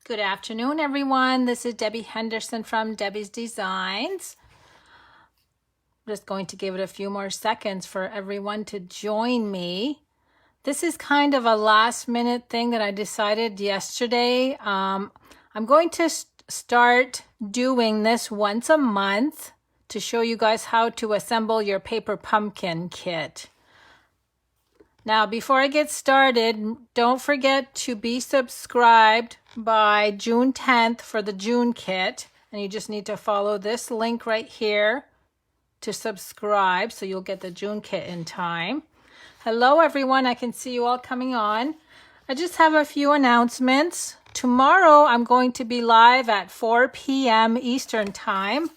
Good afternoon, everyone. This is Debbie Henderson from Debbie's Designs. I'm just going to give it a few more seconds for everyone to join me. This is kind of a last minute thing that I decided yesterday. I'm going to start doing this once a month to show you guys how to assemble your paper pumpkin kit. Now, before I get started, don't forget to be subscribed by June 10th for the June kit. And you just need to follow this link right here to subscribe so you'll get the June kit in time. Hello, everyone. I can see you all coming on. I just have a few announcements. Tomorrow, I'm going to be live at 4 p.m. Eastern Time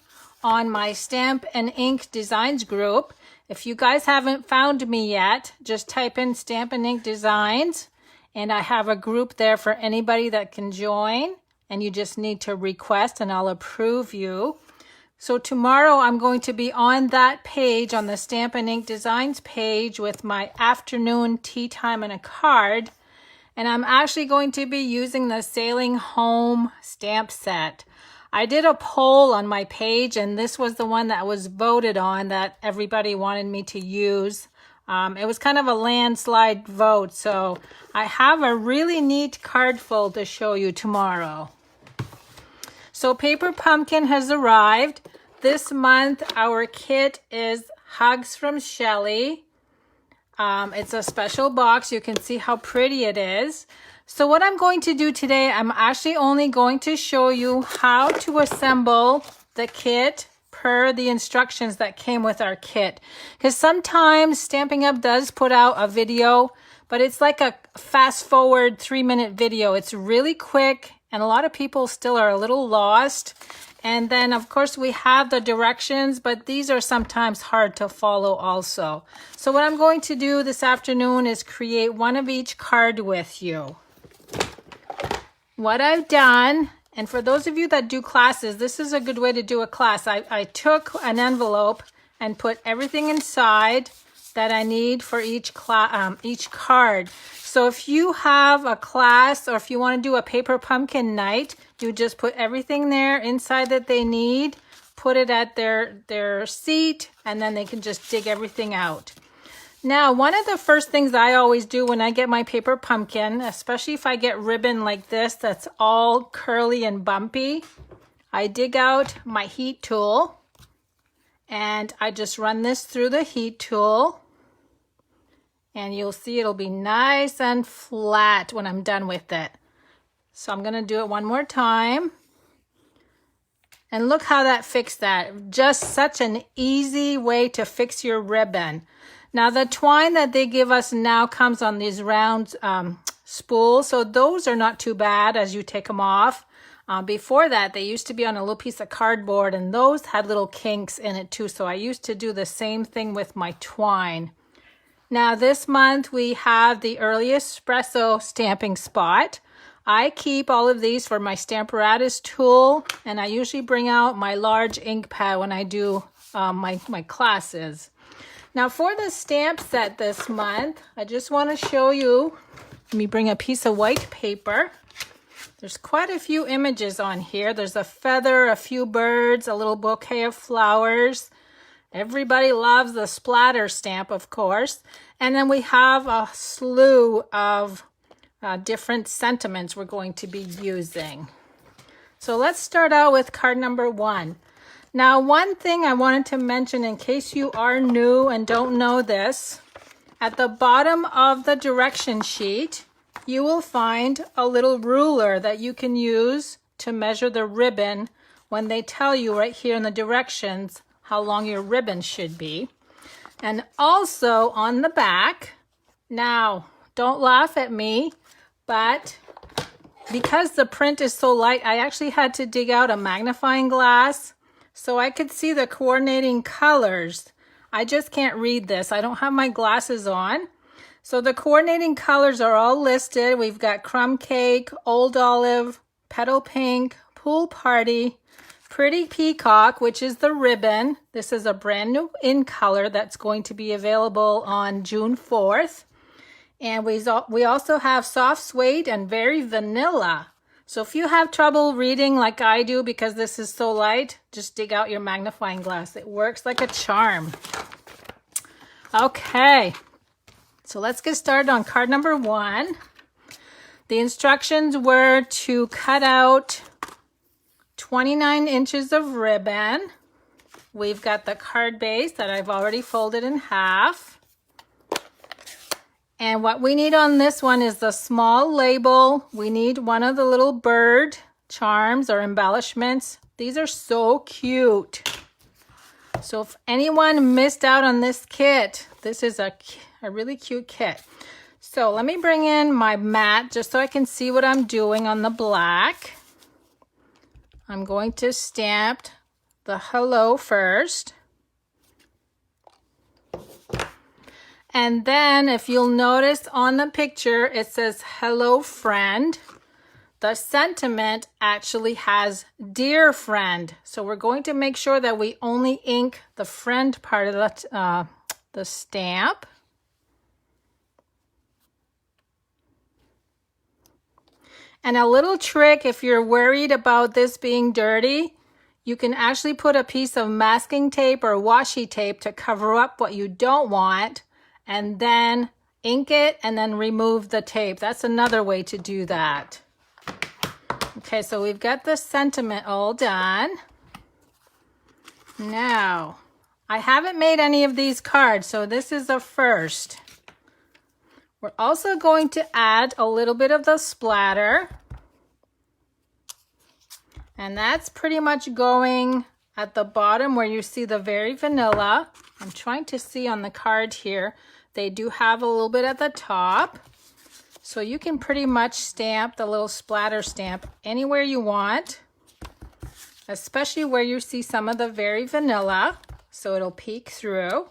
on my Stamp and Ink Designs group. If you guys haven't found me yet, just type in Stampin' Ink Designs, and I have a group there for anybody that can join, and you just need to request and I'll approve you. So tomorrow I'm going to be on that page, on the Stampin' Ink Designs page, with my afternoon tea time and a card, and I'm actually going to be using the Sailing Home stamp set. I did a poll on my page, and this was the one that was voted on that everybody wanted me to use. It was kind of a landslide vote, so I have a really neat card fold to show you tomorrow. So Paper Pumpkin has arrived. This month, our kit is Hugs from Shelly. It's a special box. You can see how pretty it is. So what I'm going to do today, I'm actually only going to show you how to assemble the kit per the instructions that came with our kit. Because sometimes Stampin' Up! Does put out a video, but it's like a fast forward 3-minute video. It's really quick, and a lot of people still are a little lost. And then, of course, we have the directions, but these are sometimes hard to follow also. So what I'm going to do this afternoon is create one of each card with you. What I've done, and for those of you that do classes, this is a good way to do a class. I took an envelope and put everything inside that I need for each card. So if you have a class, or if you want to do a paper pumpkin night, you just put everything there inside that they need, put it at their seat, and then they can just dig everything out. Now, one of the first things I always do when I get my paper pumpkin, especially if I get ribbon like this that's all curly and bumpy, I dig out my heat tool and I just run this through the heat tool, and you'll see it'll be nice and flat when I'm done with it. So I'm going to do it one more time. And look how that fixed that. Just such an easy way to fix your ribbon. Now, the twine that they give us now comes on these round spools, so those are not too bad as you take them off. Before that, they used to be on a little piece of cardboard, and those had little kinks in it too, so I used to do the same thing with my twine. Now, this month, we have the Early Espresso stamping spot. I keep all of these for my Stamparatus tool, and I usually bring out my large ink pad when I do my classes. Now for the stamp set this month, I just want to show you, let me bring a piece of white paper. There's quite a few images on here. There's a feather, a few birds, a little bouquet of flowers. Everybody loves the splatter stamp, of course. And then we have a slew of different sentiments we're going to be using. So let's start out with card number 1. Now, one thing I wanted to mention in case you are new and don't know this, at the bottom of the direction sheet, you will find a little ruler that you can use to measure the ribbon when they tell you right here in the directions how long your ribbon should be. And also on the back, now, don't laugh at me, but because the print is so light, I actually had to dig out a magnifying glass so I could see the coordinating colors. I just can't read this. I don't have my glasses on. So the coordinating colors are all listed. We've got Crumb Cake, Old Olive, Petal Pink, Pool Party, Pretty Peacock, which is the ribbon. This is a brand new in color that's going to be available on June 4th. And we also have Soft Suede and Very Vanilla. So if you have trouble reading like I do because this is so light, just dig out your magnifying glass. It works like a charm. Okay, so let's get started on card number 1. The instructions were to cut out 29 inches of ribbon. We've got the card base that I've already folded in half. And what we need on this one is the small label. We need one of the little bird charms or embellishments. These are so cute. So if anyone missed out on this kit, this is a really cute kit. So let me bring in my mat just so I can see what I'm doing on the black. I'm going to stamp the hello first. And then if you'll notice on the picture, it says hello friend. The sentiment actually has dear friend. So we're going to make sure that we only ink the friend part of the stamp. And a little trick, if you're worried about this being dirty, you can actually put a piece of masking tape or washi tape to cover up what you don't want, and then ink it and then remove the tape. That's another way to do that. Okay, so we've got the sentiment all done. Now, I haven't made any of these cards, so this is a first. We're also going to add a little bit of the splatter. And that's pretty much going at the bottom where you see the very vanilla. I'm trying to see on the card here. They do have a little bit at the top. So you can pretty much stamp the little splatter stamp anywhere you want, especially where you see some of the very vanilla, so it'll peek through.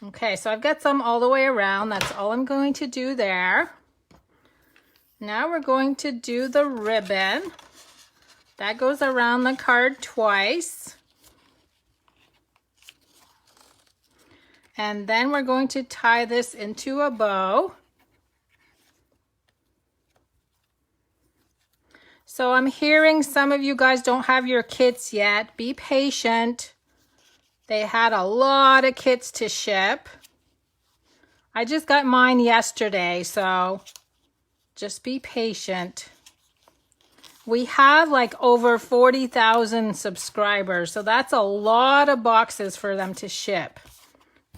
Okay, so I've got some all the way around. That's all I'm going to do there. Now we're going to do the ribbon. That goes around the card twice. And then we're going to tie this into a bow. So I'm hearing some of you guys don't have your kits yet. Be patient. They had a lot of kits to ship. I just got mine yesterday, so just be patient. We have like over 40,000 subscribers, so that's a lot of boxes for them to ship.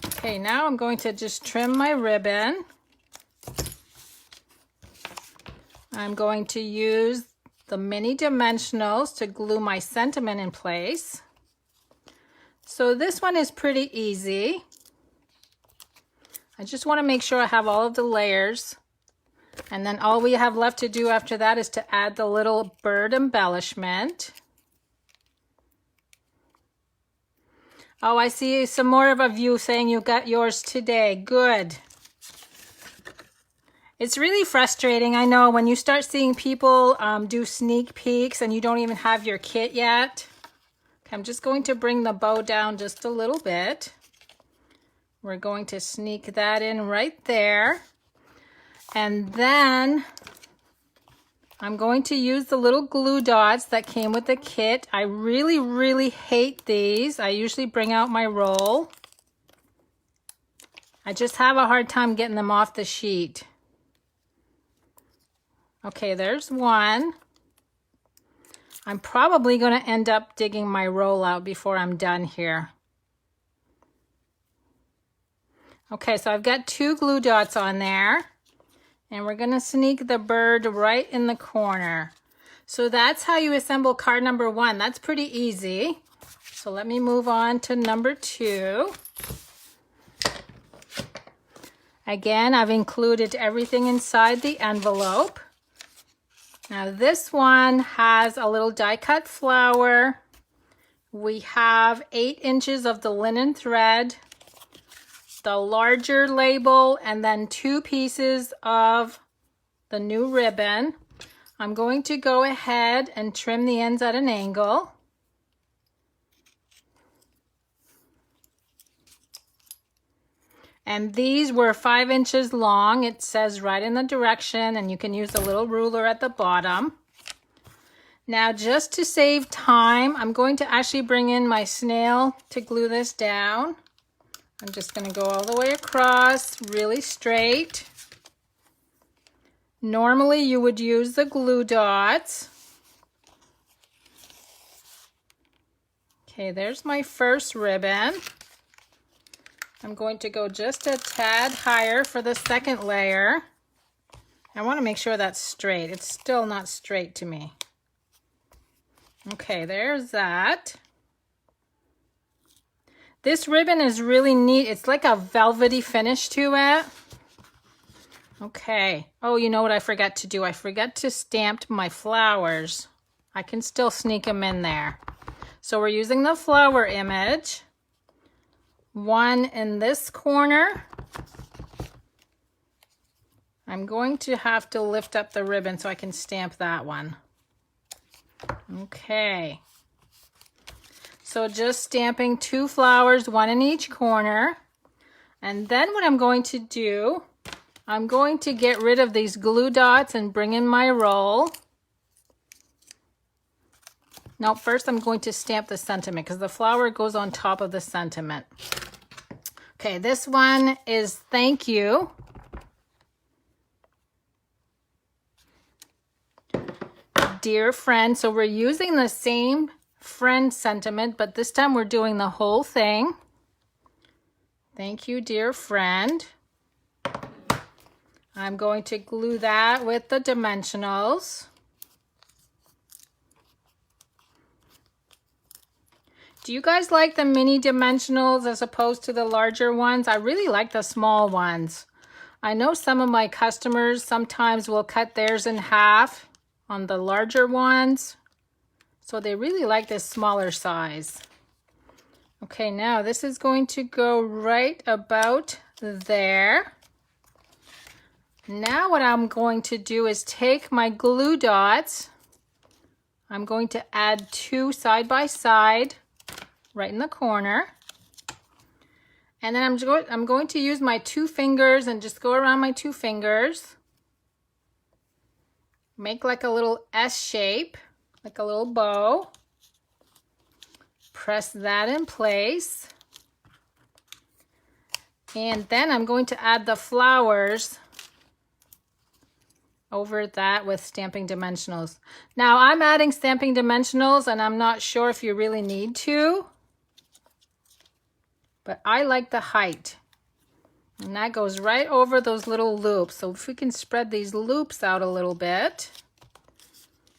Okay, now I'm going to just trim my ribbon. I'm going to use the mini dimensionals to glue my sentiment in place. So this one is pretty easy. I just want to make sure I have all of the layers. And then all we have left to do after that is to add the little bird embellishment. Oh, I see some more of you saying you got yours today. Good. It's really frustrating, I know, when you start seeing people do sneak peeks and you don't even have your kit yet. Okay, I'm just going to bring the bow down just a little bit. We're going to sneak that in right there. And then I'm going to use the little glue dots that came with the kit. I really, really hate these. I usually bring out my roll. I just have a hard time getting them off the sheet. Okay, there's one. I'm probably going to end up digging my roll out before I'm done here. Okay, so I've got 2 glue dots on there. And we're going to sneak the bird right in the corner. So that's how you assemble card number 1. That's pretty easy. So let me move on to number 2. Again, I've included everything inside the envelope. Now this one has a little die cut flower. We have 8 inches of the linen thread, the larger label, and then 2 pieces of the new ribbon. I'm going to go ahead and trim the ends at an angle. And these were 5 inches long. It says right in the direction, and you can use a little ruler at the bottom. Now, just to save time, I'm going to actually bring in my snail to glue this down. I'm just going to go all the way across, really straight. Normally, you would use the glue dots. Okay, there's my first ribbon. I'm going to go just a tad higher for the second layer. I want to make sure that's straight. It's still not straight to me. Okay, there's that. This ribbon is really neat. It's like a velvety finish to it. Okay. Oh, you know what I forgot to do? I forgot to stamp my flowers. I can still sneak them in there. So we're using the flower image. One in this corner. I'm going to have to lift up the ribbon so I can stamp that one. Okay. So just stamping 2 flowers, 1 in each corner. And then what I'm going to do, I'm going to get rid of these glue dots and bring in my roll. Now first I'm going to stamp the sentiment because the flower goes on top of the sentiment. Okay, this one is thank you. Dear friend, so we're using the same friend sentiment, but this time we're doing the whole thing. Thank you, dear friend. I'm going to glue that with the dimensionals. Do you guys like the mini dimensionals as opposed to the larger ones? I really like the small ones. I know some of my customers sometimes will cut theirs in half on the larger ones. So they really like this smaller size. Okay, now this is going to go right about there. Now what I'm going to do is take my glue dots. I'm going to add 2 side by side right in the corner. And then I'm going to use my 2 fingers and just go around my 2 fingers. Make like a little S shape, like a little bow. Press that in place. And then I'm going to add the flowers over that with Stampin' Dimensionals. Now I'm adding Stampin' Dimensionals and I'm not sure if you really need to, but I like the height. And that goes right over those little loops. So if we can spread these loops out a little bit.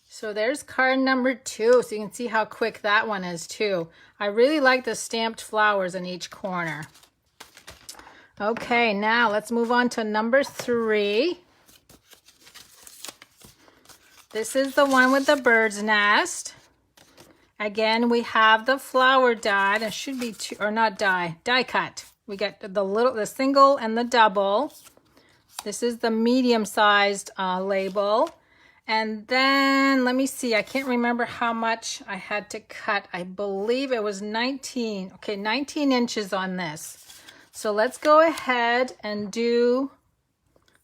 So there's card number 2. So you can see how quick that one is too. I really like the stamped flowers in each corner. Okay, now let's move on to number 3. This is the one with the bird's nest. Again, we have the flower die. It should be two, or not die cut. We got the single and the double. This is the medium-sized label. And then, let me see, I can't remember how much I had to cut. I believe it was 19. Okay, 19 inches on this. So let's go ahead and do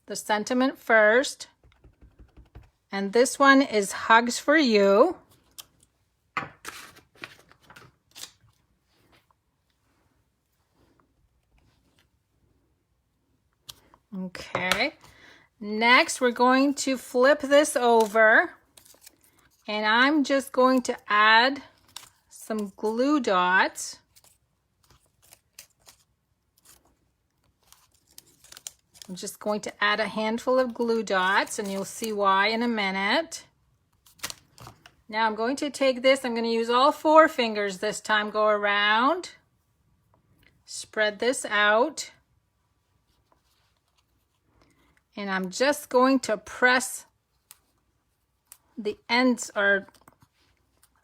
the sentiment first. And this one is Hugs for You. Okay. Next, we're going to flip this over. And I'm just going to add some glue dots. I'm just going to add a handful of glue dots, and you'll see why in a minute. Now I'm going to take this, I'm going to use all 4 fingers this time, go around, spread this out, and I'm just going to press the ends, or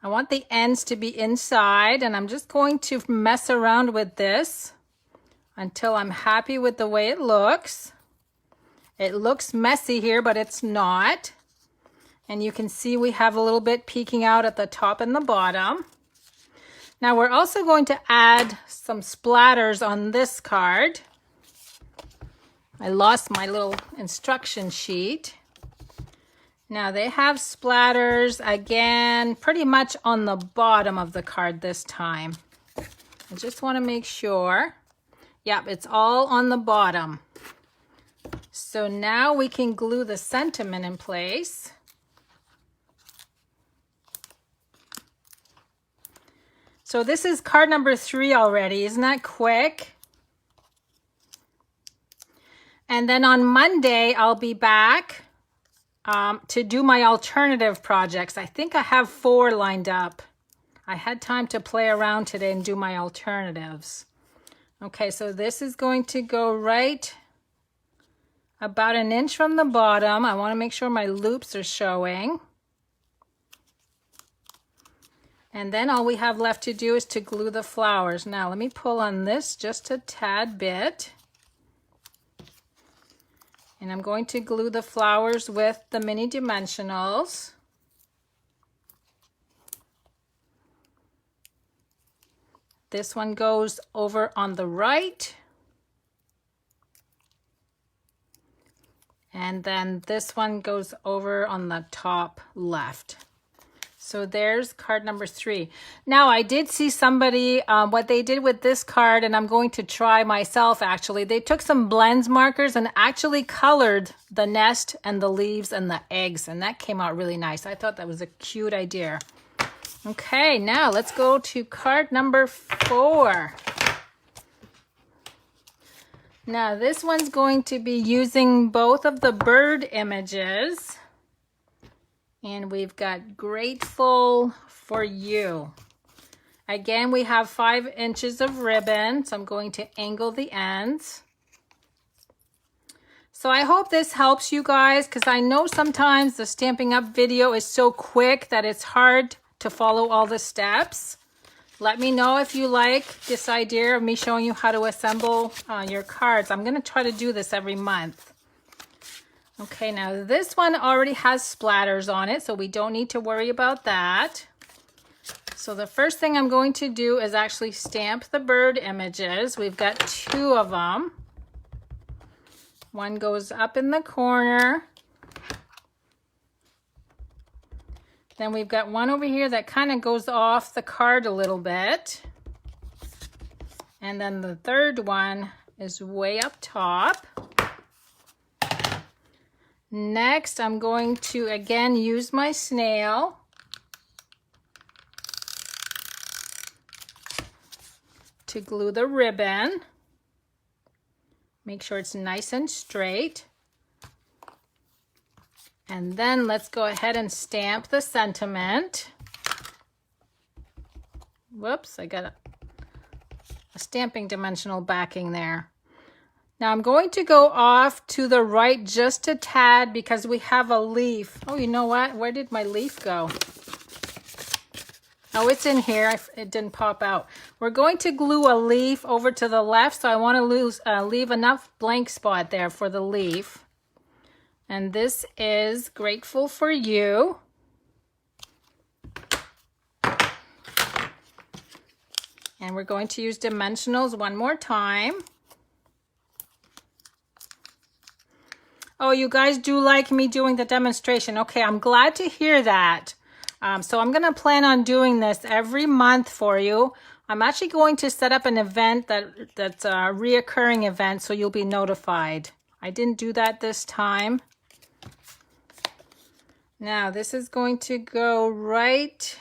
I want the ends to be inside, and I'm just going to mess around with this until I'm happy with the way it looks. It looks messy here, but it's not. And you can see we have a little bit peeking out at the top and the bottom. Now we're also going to add some splatters on this card. I lost my little instruction sheet. Now they have splatters again, pretty much on the bottom of the card this time. I just want to make sure. Yep, it's all on the bottom. So now we can glue the sentiment in place. So this is card number 3 already. Isn't that quick? And then on Monday, I'll be back to do my alternative projects. I think I have 4 lined up. I had time to play around today and do my alternatives. Okay, so this is going to go right about 1 inch from the bottom. I want to make sure my loops are showing. And then all we have left to do is to glue the flowers. Now let me pull on this just a tad bit. And I'm going to glue the flowers with the mini dimensionals. This one goes over on the right. And then this one goes over on the top left. So there's card number 3. Now I did see somebody, what they did with this card, and I'm going to try myself actually. They took some blends markers and actually colored the nest and the leaves and the eggs, and that came out really nice. I thought that was a cute idea. Okay, now let's go to card number 4. Now this one's going to be using both of the bird images. And we've got grateful for you. Again, we have 5 inches of ribbon, so I'm going to angle the ends. So I hope this helps you guys, because I know sometimes the Stampin' Up video is so quick that it's hard to follow all the steps. Let me know if you like this idea of me showing you how to assemble your cards. I'm going to try to do this every month. Okay, now this one already has splatters on it, so we don't need to worry about that. So the first thing I'm going to do is actually stamp the bird images. We've got 2 of them. One goes up in the corner. Then we've got one over here that kind of goes off the card a little bit. And then the third one is way up top. Next, I'm going to again use my snail to glue the ribbon. Make sure it's nice and straight. And then let's go ahead and stamp the sentiment. Whoops, I got a stamping dimensional backing there. Now I'm going to go off to the right just a tad because we have a leaf. Oh, you know what? Where did my leaf go? Oh, it's in here. It didn't pop out. We're going to glue a leaf over to the left, so I want to leave enough blank spot there for the leaf. And this is Grateful for You. And we're going to use dimensionals one more time. Oh, you guys do like me doing the demonstration. Okay, I'm glad to hear that. So I'm going to plan on doing this every month for you. I'm actually going to set up an event that's a reoccurring event, so you'll be notified. I didn't do that this time. Now this is going to go right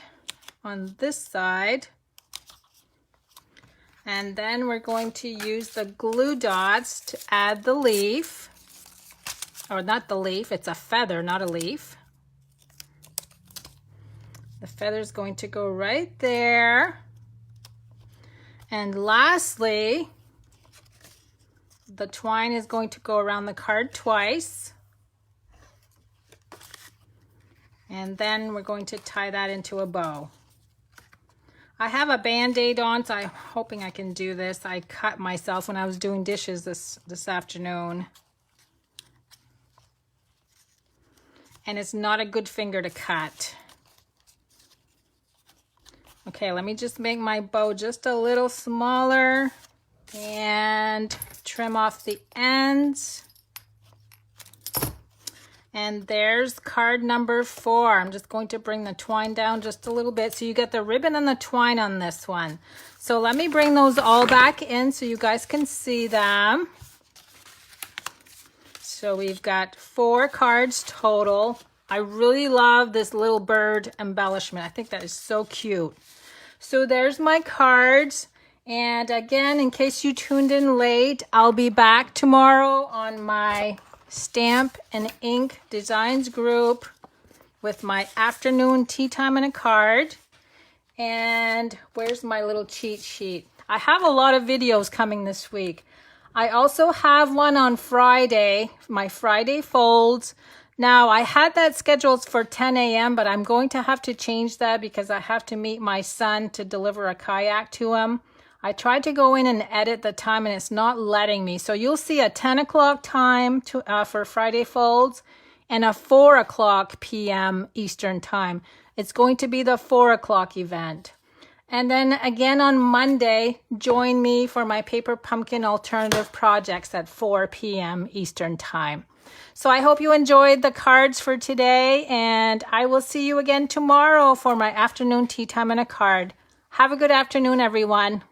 on this side. And then we're going to use the glue dots to add the leaf. Or not the leaf, it's a feather, not a leaf. The feather's going to go right there. And lastly, the twine is going to go around the card twice. And then we're going to tie that into a bow. I have a Band-Aid on, so I'm hoping I can do this. I cut myself when I was doing dishes this afternoon. And it's not a good finger to cut. Okay, let me just make my bow just a little smaller and trim off the ends. And there's card number 4. I'm just going to bring the twine down just a little bit so you get the ribbon and the twine on this one. So let me bring those all back in so you guys can see them. So we've got 4 cards total. I really love this little bird embellishment. I think that is so cute. So there's my cards. And again, in case you tuned in late, I'll be back tomorrow on my Stamp and Ink Designs group with my afternoon tea time and a card. And where's my little cheat sheet? I have a lot of videos coming this week. I also have one on Friday, my Friday folds. Now, I had that scheduled for 10 a.m., but I'm going to have to change that because I have to meet my son to deliver a kayak to him. I tried to go in and edit the time and it's not letting me. So you'll see a 10 o'clock time for Friday folds and a 4 o'clock p.m. Eastern time. It's going to be the 4 o'clock event. And then again on Monday, join me for my paper pumpkin alternative projects at 4 p.m. Eastern time. So I hope you enjoyed the cards for today, and I will see you again tomorrow for my afternoon tea time and a card. Have a good afternoon, everyone.